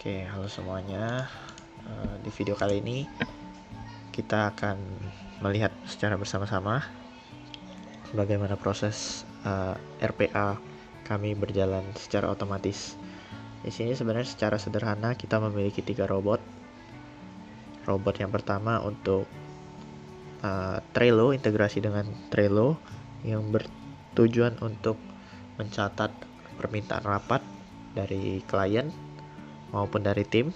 Oke, halo semuanya. Di video kali ini kita akan melihat secara bersama-sama bagaimana proses RPA kami berjalan secara otomatis. Di sini sebenarnya secara sederhana kita memiliki 3 robot. Robot yang pertama untuk Trello, integrasi dengan Trello yang bertujuan untuk mencatat permintaan rapat dari klien maupun dari tim.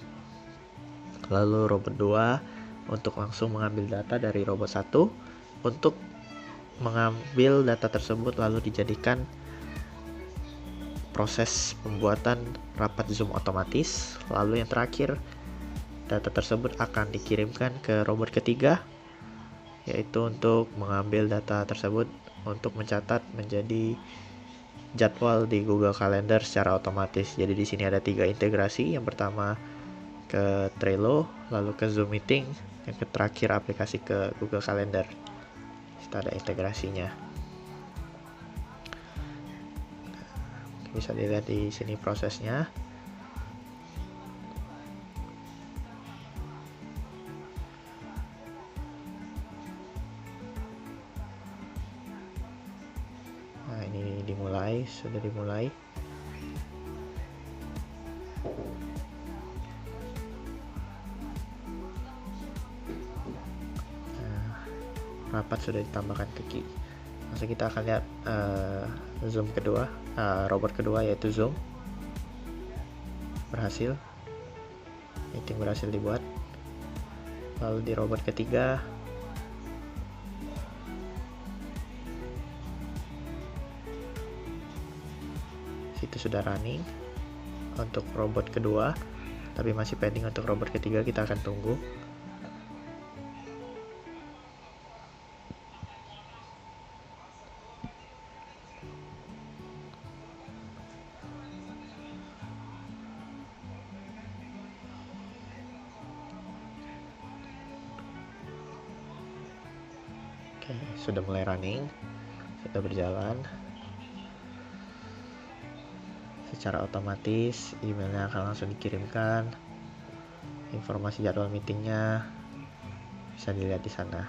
Lalu robot 2 untuk langsung mengambil data dari robot 1 untuk mengambil data tersebut lalu dijadikan proses pembuatan rapat Zoom otomatis. Lalu yang terakhir, data tersebut akan dikirimkan ke robot ketiga, yaitu untuk mengambil data tersebut untuk mencatat menjadi jadwal di Google Calendar secara otomatis. Jadi di sini ada 3 integrasi. Yang pertama ke Trello, lalu ke Zoom Meeting, yang terakhir aplikasi ke Google Calendar. Kita ada integrasinya. Bisa dilihat di sini prosesnya. Nah, ini dimulai, sudah dimulai. Rapat sudah ditambahkan ke key. Langsung kita akan lihat Zoom kedua, robot kedua yaitu Zoom berhasil, meeting berhasil dibuat. Lalu di robot ketiga situ sudah running untuk robot kedua, tapi masih pending untuk robot ketiga, kita akan tunggu. Oke, sudah mulai running, sudah berjalan. Secara otomatis emailnya akan langsung dikirimkan. Informasi jadwal meetingnya bisa dilihat di sana.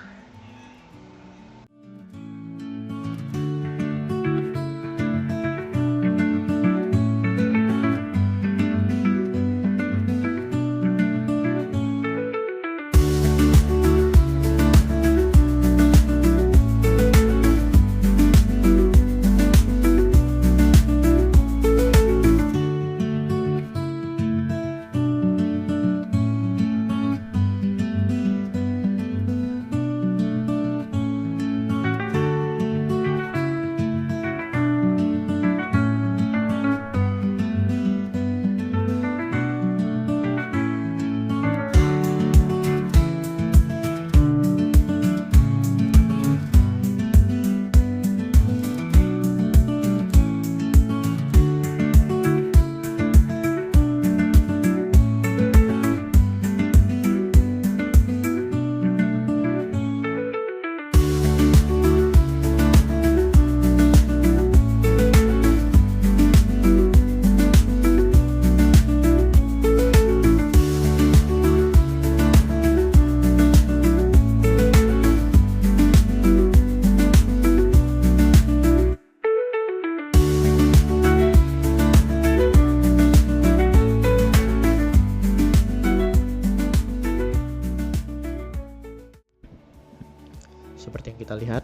Seperti yang kita lihat,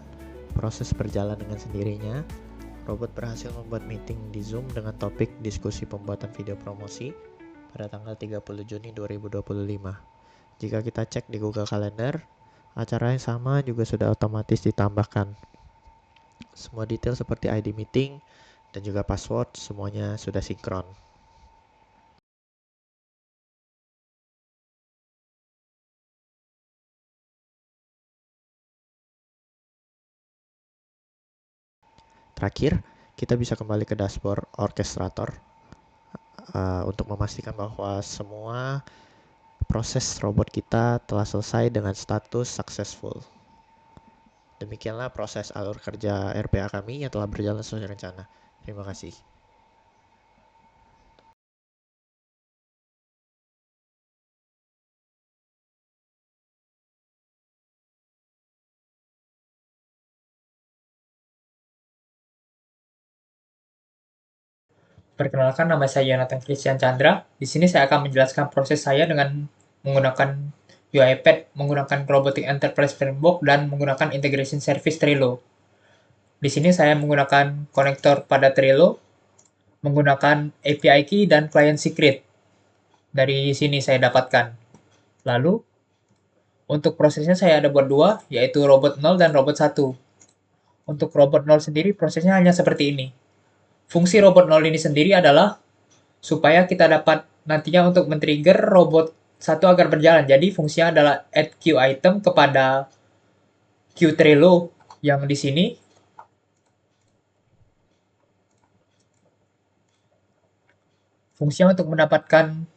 proses berjalan dengan sendirinya. Robot berhasil membuat meeting di Zoom dengan topik diskusi pembuatan video promosi pada tanggal 30 Juni 2025. Jika kita cek di Google Calendar, acara yang sama juga sudah otomatis ditambahkan. Semua detail seperti ID meeting dan juga password semuanya sudah sinkron. Terakhir, kita bisa kembali ke dashboard orchestrator untuk memastikan bahwa semua proses robot kita telah selesai dengan status successful. Demikianlah proses alur kerja RPA kami yang telah berjalan sesuai rencana. Terima kasih. Perkenalkan, nama saya Yonatan Christian Chandra. Di sini saya akan menjelaskan proses saya dengan menggunakan UiPath, menggunakan Robotic Enterprise Framework, dan menggunakan Integration Service Trello. Di sini saya menggunakan konektor pada Trello, menggunakan API key dan client secret. Dari sini saya dapatkan. Lalu, untuk prosesnya saya ada buat dua, yaitu robot 0 dan robot 1. Untuk robot 0 sendiri, prosesnya hanya seperti ini. Fungsi robot 0 ini sendiri adalah supaya kita dapat nantinya untuk men-trigger robot satu agar berjalan. Jadi fungsinya adalah add queue item kepada queue Trello yang di sini. Fungsinya untuk mendapatkan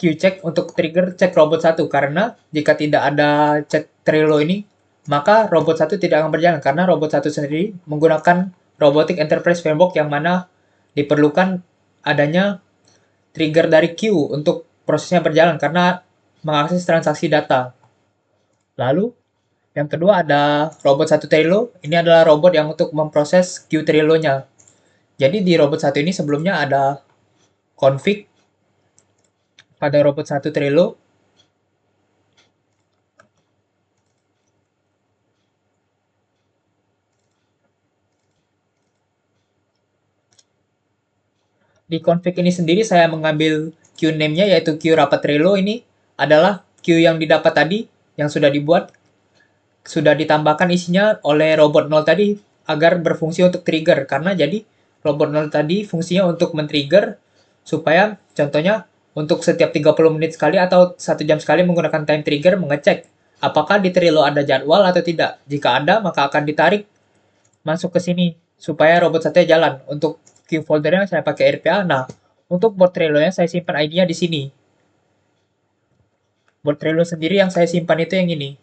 queue check untuk trigger cek robot satu, karena jika tidak ada cek Trello ini, maka robot satu tidak akan berjalan karena robot satu sendiri menggunakan Robotic Enterprise Framework yang mana diperlukan adanya trigger dari queue untuk prosesnya berjalan karena mengakses transaksi data. Lalu yang kedua ada robot satu Trello. Ini adalah robot yang untuk memproses queue Trello-nya. Jadi di robot satu ini sebelumnya ada config pada robot satu Trello. Di config ini sendiri saya mengambil queue name-nya yaitu queue rapat Trello. Ini adalah queue yang didapat tadi yang sudah dibuat, sudah ditambahkan isinya oleh robot 0 tadi agar berfungsi untuk trigger, karena jadi robot 0 tadi fungsinya untuk men-trigger supaya contohnya untuk setiap 30 menit sekali atau 1 jam sekali menggunakan time trigger mengecek apakah di Trello ada jadwal atau tidak. Jika ada, maka akan ditarik masuk ke sini supaya robot satunya jalan. Untuk queue foldernya saya pakai RPA. Nah, untuk bot Trello-nya saya simpan ID-nya di sini. Bot Trello sendiri yang saya simpan itu yang ini.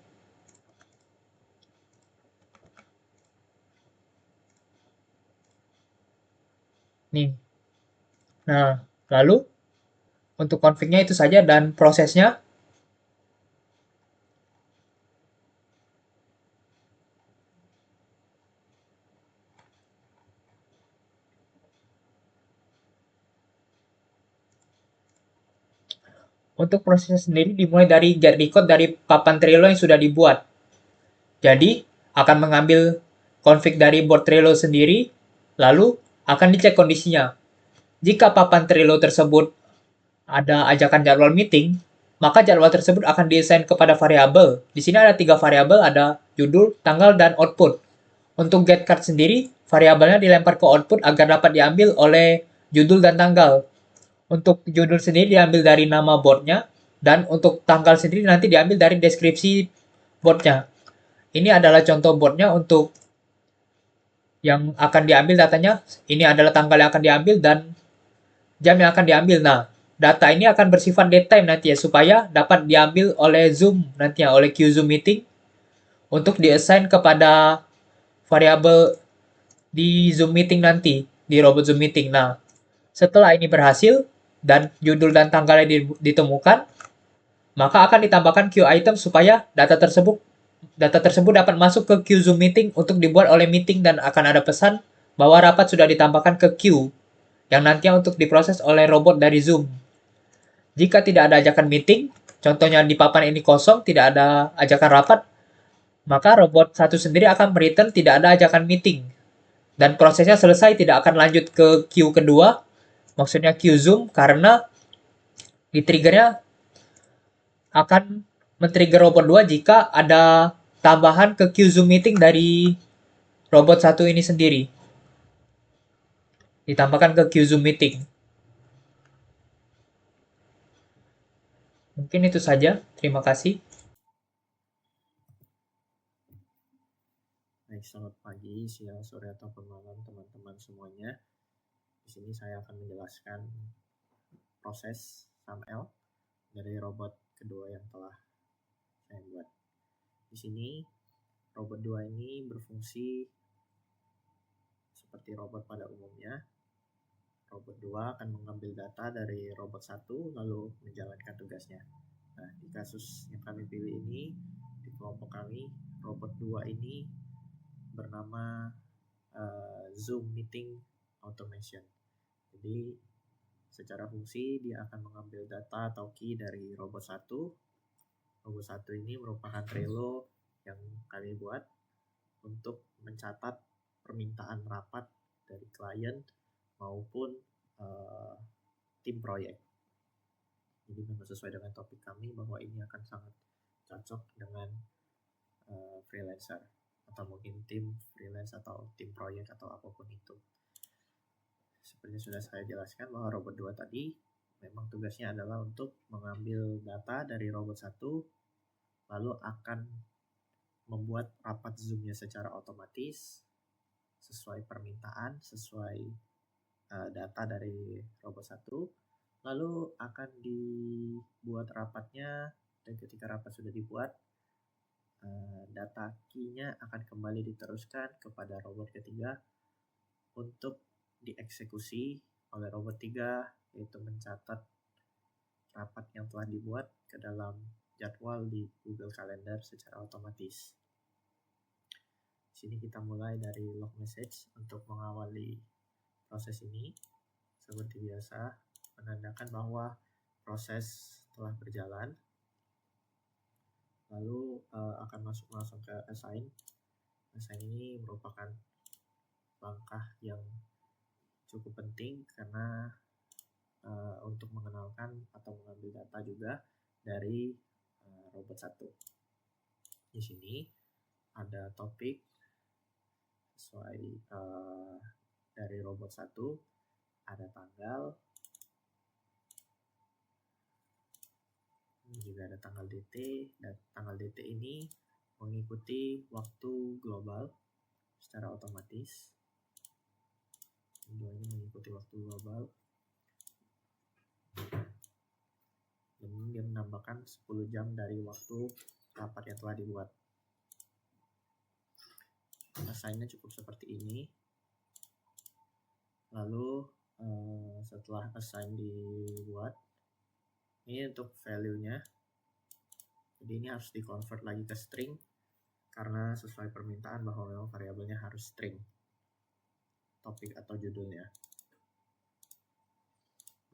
Nih. Nah, lalu untuk config-nya itu saja dan prosesnya. Untuk prosesnya sendiri dimulai dari get record dari papan Trello yang sudah dibuat. Jadi, akan mengambil config dari board Trello sendiri, lalu akan dicek kondisinya. Jika papan Trello tersebut ada ajakan jadwal meeting, maka jadwal tersebut akan diassign kepada variabel. Di sini ada 3 variabel, ada judul, tanggal, dan output. Untuk get card sendiri, variabelnya dilempar ke output agar dapat diambil oleh judul dan tanggal. Untuk judul sendiri diambil dari nama boardnya, dan untuk tanggal sendiri nanti diambil dari deskripsi boardnya. Ini adalah contoh boardnya untuk yang akan diambil datanya. Ini adalah tanggal yang akan diambil dan jam yang akan diambil. Nah, data ini akan bersifat datetime nanti ya, supaya dapat diambil oleh Zoom nantinya, oleh queue Zoom meeting untuk diassign kepada variabel di Zoom meeting nanti, di robot Zoom meeting. Nah, setelah ini berhasil dan judul dan tanggalnya ditemukan, maka akan ditambahkan queue item supaya data tersebut dapat masuk ke queue Zoom meeting untuk dibuat oleh meeting, dan akan ada pesan bahwa rapat sudah ditambahkan ke queue yang nantinya untuk diproses oleh robot dari Zoom. Jika tidak ada ajakan meeting, contohnya di papan ini kosong, tidak ada ajakan rapat, maka robot satu sendiri akan return tidak ada ajakan meeting. Dan prosesnya selesai, tidak akan lanjut ke queue kedua, maksudnya queue Zoom, karena di triggernya akan men-trigger robot 2 jika ada tambahan ke queue Zoom meeting dari robot satu ini sendiri. Ditambahkan ke queue Zoom meeting. Mungkin itu saja. Terima kasih. Baik, selamat pagi, siang, sore, ataupun malam teman-teman semuanya. Di sini saya akan menjelaskan proses SAML dari robot kedua yang telah saya buat. Di sini robot 2 ini berfungsi seperti robot pada umumnya. Robot 2 akan mengambil data dari robot 1 lalu menjalankan tugasnya. Nah, di kasus yang kami pilih ini, di kelompok kami, robot 2 ini bernama Zoom Meeting Automation. Jadi secara fungsi dia akan mengambil data atau key dari robot 1. Robot 1 ini merupakan Trello yang kami buat untuk mencatat permintaan rapat dari klien maupun tim proyek. Jadi memang sesuai dengan topik kami bahwa ini akan sangat cocok dengan freelancer atau mungkin tim freelance atau tim proyek atau apapun itu. Seperti sudah saya jelaskan bahwa robot 2 tadi memang tugasnya adalah untuk mengambil data dari robot 1 lalu akan membuat rapat Zoom-nya secara otomatis sesuai permintaan, sesuai data dari robot 1, lalu akan dibuat rapatnya, dan ketika rapat sudah dibuat, data key-nya akan kembali diteruskan kepada robot ketiga untuk dieksekusi oleh robot 3, yaitu mencatat rapat yang telah dibuat ke dalam jadwal di Google Calendar secara otomatis. Di sini kita mulai dari log message untuk mengawali proses ini. Seperti biasa, menandakan bahwa proses telah berjalan. Lalu akan masuk langsung ke assign. Assign ini merupakan langkah yang cukup penting karena untuk mengenalkan atau mengambil data juga dari robot 1. Di sini ada topik sesuai dari robot 1, ada tanggal, juga ada tanggal DT, dan tanggal DT ini mengikuti waktu global secara otomatis. Keduanya mengikuti waktu global. Dan dia menambahkan 10 jam dari waktu rapat yang telah dibuat. Assign-nya cukup seperti ini. Lalu setelah assign dibuat, ini untuk value-nya. Jadi ini harus di-convert lagi ke string karena sesuai permintaan bahwa memang variabelnya harus string, topik atau judulnya.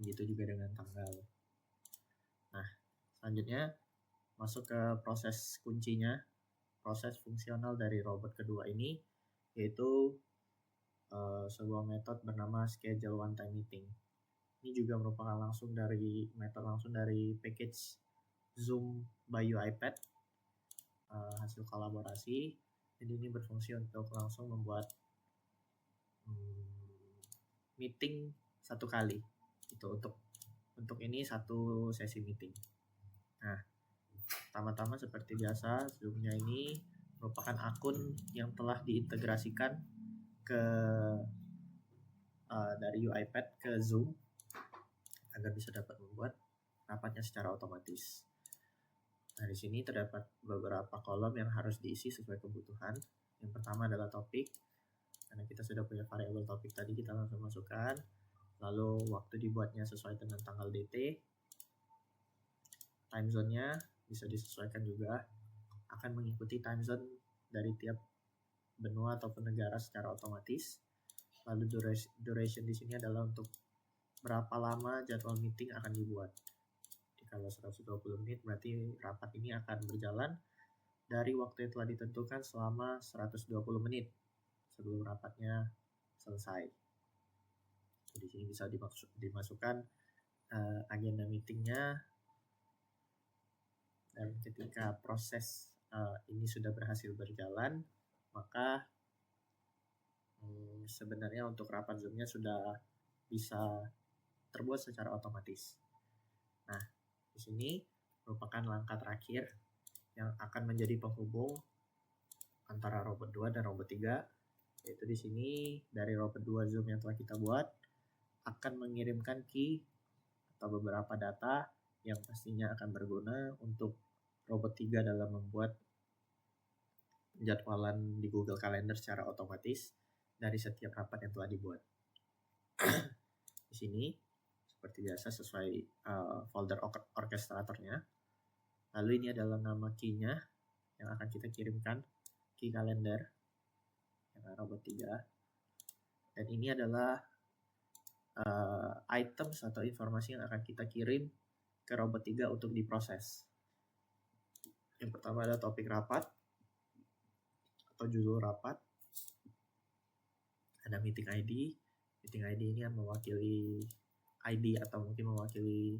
Begitu juga dengan tanggal. Nah, selanjutnya masuk ke proses kuncinya, proses fungsional dari robot kedua ini, yaitu sebuah metode bernama schedule one time meeting. Ini juga merupakan metode langsung dari package Zoom by UiPath, hasil kolaborasi. Jadi ini berfungsi untuk langsung membuat meeting satu kali. Itu untuk ini satu sesi meeting. Nah, pertama-tama seperti biasa, Zoom-nya ini merupakan akun yang telah diintegrasikan ke dari UiPath ke Zoom agar bisa dapat membuat rapatnya secara otomatis. Nah, di sini terdapat beberapa kolom yang harus diisi sesuai kebutuhan. Yang pertama adalah topik. Karena kita sudah punya variabel topik tadi, kita langsung masukkan. Lalu waktu dibuatnya sesuai dengan tanggal DT. Time zone-nya bisa disesuaikan juga. Akan mengikuti time zone dari tiap benua ataupun negara secara otomatis. Lalu duration di sini adalah untuk berapa lama jadwal meeting akan dibuat. Kalau 120 menit berarti rapat ini akan berjalan dari waktu yang telah ditentukan selama 120 menit sebelum rapatnya selesai. Di sini bisa dimasukkan agenda meetingnya, dan ketika proses ini sudah berhasil berjalan, maka sebenarnya untuk rapat Zoom-nya sudah bisa terbuat secara otomatis. Nah, di sini merupakan langkah terakhir yang akan menjadi penghubung antara robot 2 dan robot 3, yaitu di sini dari robot 2 Zoom yang telah kita buat akan mengirimkan key atau beberapa data yang pastinya akan berguna untuk robot 3 dalam membuat penjadwalan di Google Calendar secara otomatis dari setiap rapat yang telah dibuat. Di sini seperti biasa sesuai folder orkestratornya. Lalu ini adalah nama key-nya yang akan kita kirimkan, key calendar yang robot 3. Dan ini adalah items atau informasi yang akan kita kirim ke robot 3 untuk diproses. Yang pertama ada topik rapat atau judul rapat. Ada meeting ID. Meeting ID ini yang mewakili ID atau mungkin mewakili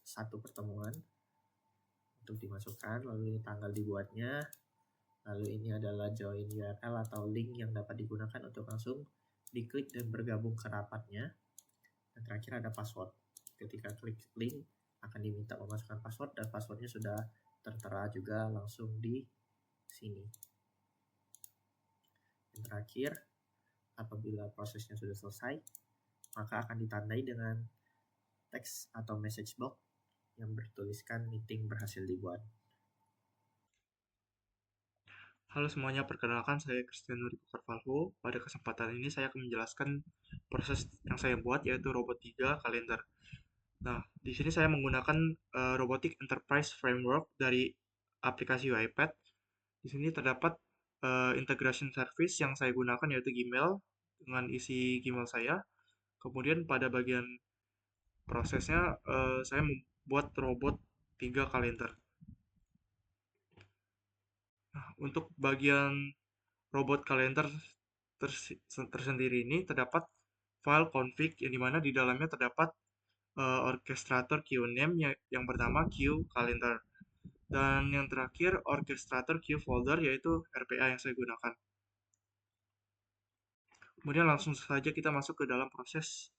satu pertemuan untuk dimasukkan. Lalu ini tanggal dibuatnya. Lalu ini adalah join URL atau link yang dapat digunakan untuk langsung diklik dan bergabung ke rapatnya. Dan terakhir ada password. Ketika klik link akan diminta memasukkan password dan passwordnya sudah tertera juga langsung di sini. Dan terakhir, apabila prosesnya sudah selesai, maka akan ditandai dengan teks atau message box yang bertuliskan meeting berhasil dibuat. Halo semuanya, perkenalkan saya Cristiano Rico Carvalho. Pada kesempatan ini saya akan menjelaskan proses yang saya buat yaitu Robot 3 Kalender. Nah, di sini saya menggunakan Robotic Enterprise Framework dari aplikasi UiPath. Di sini terdapat integration service yang saya gunakan yaitu Gmail dengan isi Gmail saya. Kemudian pada bagian prosesnya saya membuat robot 3 kalender. Nah, untuk bagian robot kalender tersendiri ini terdapat file config yang dimana di dalamnya terdapat orchestrator queue name yang pertama queue calendar dan yang terakhir orchestrator queue folder yaitu RPA yang saya gunakan. Kemudian langsung saja kita masuk ke dalam proses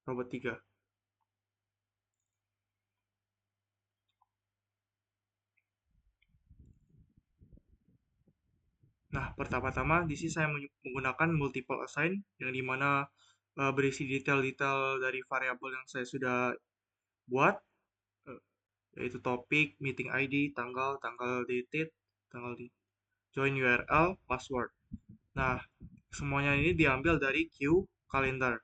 robot 3. Nah, pertama-tama di sini saya menggunakan multiple assign yang dimana berisi detail-detail dari variabel yang saya sudah buat, yaitu topik, meeting ID, tanggal dated, join URL, password. Nah, semuanya ini diambil dari queue calendar.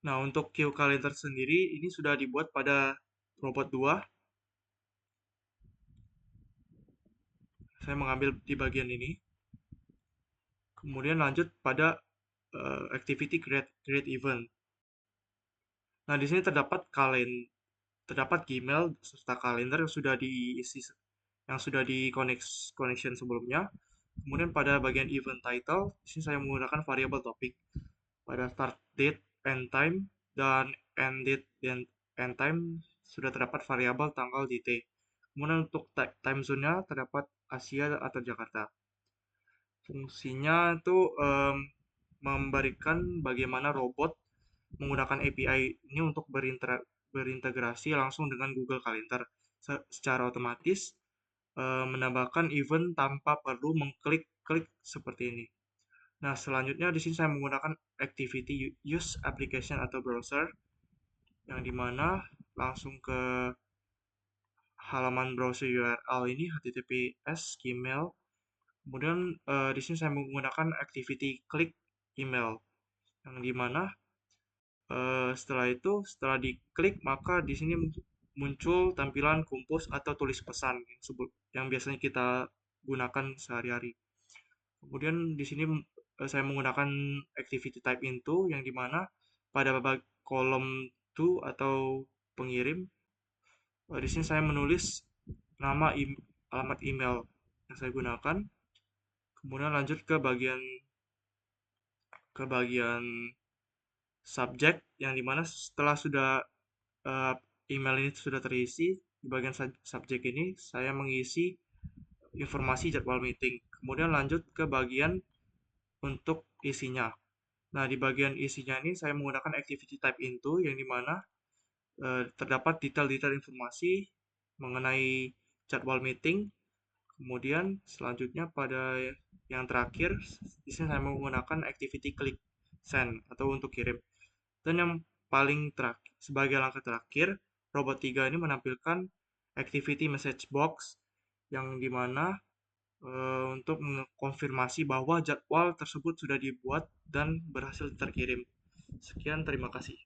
Nah, untuk queue calendar sendiri ini sudah dibuat pada robot 2. Saya mengambil di bagian ini. Kemudian lanjut pada activity create event. Nah, di sini terdapat Gmail serta kalender yang sudah diisi di connection sebelumnya. Kemudian pada bagian event title, di sini saya menggunakan variabel topik. Pada start date, end time, dan end date dan end time sudah terdapat variabel tanggal DT. Kemudian untuk time zone-nya terdapat Asia atau Jakarta. Fungsinya itu memberikan bagaimana robot menggunakan API ini untuk berintegrasi langsung dengan Google Calendar secara otomatis, menambahkan event tanpa perlu mengklik-klik seperti ini. Nah, selanjutnya di sini saya menggunakan activity use application atau browser yang dimana langsung ke halaman browser URL ini https gmail. Kemudian di sini saya menggunakan activity click email yang dimana setelah diklik maka di sini muncul tampilan kumpus atau tulis pesan yang biasanya kita gunakan sehari-hari. Kemudian di sini saya menggunakan activity type into yang dimana pada kolom to atau pengirim di sini saya menulis nama alamat email yang saya gunakan. Kemudian lanjut ke bagian subject yang dimana setelah email ini sudah terisi di bagian subject ini saya mengisi informasi jadwal meeting. Kemudian lanjut ke bagian untuk isinya. Nah, di bagian isinya ini saya menggunakan activity type into yang dimana terdapat detail-detail informasi mengenai jadwal meeting. Kemudian selanjutnya pada yang terakhir, di sini saya menggunakan activity click send atau untuk kirim. Dan yang paling terakhir, sebagai langkah terakhir, robot 3 ini menampilkan activity message box yang dimana untuk mengkonfirmasi bahwa jadwal tersebut sudah dibuat dan berhasil terkirim. Sekian, terima kasih.